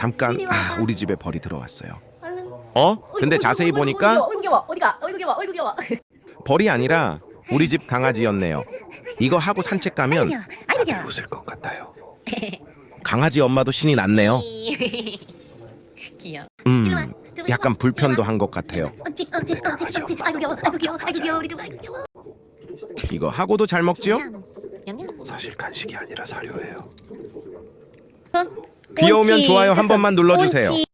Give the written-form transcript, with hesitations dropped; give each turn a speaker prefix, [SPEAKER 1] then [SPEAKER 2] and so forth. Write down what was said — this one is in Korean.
[SPEAKER 1] 잠깐 우리 집에 벌이 들어왔어요.
[SPEAKER 2] 얼른.
[SPEAKER 1] 근데 자세히 보니까
[SPEAKER 2] 어이구 귀여워. 어디가? 어이구 귀여워. 어이구 귀여워.
[SPEAKER 1] 벌이 아니라 우리 집 강아지였네요. 이거 하고 산책 가면
[SPEAKER 2] 아이고 귀여워.
[SPEAKER 1] 웃을 것 같아요. 강아지 엄마도 신이 났네요.
[SPEAKER 2] 귀여워.
[SPEAKER 1] 약간 불편도 한 것 같아요.
[SPEAKER 2] 어찌. 아이고 귀여워. 아이고 귀여워. 아이고 귀여워. 우리 집 아이고 귀여워.
[SPEAKER 1] 이거 하고도 잘 먹지요?
[SPEAKER 2] 냠냠.
[SPEAKER 1] 사실 간식이 아니라 사료예요.
[SPEAKER 2] 어?
[SPEAKER 1] 귀여우면
[SPEAKER 2] 옳지.
[SPEAKER 1] 좋아요 한
[SPEAKER 2] 됐어.
[SPEAKER 1] 번만 눌러주세요.
[SPEAKER 2] 옳지.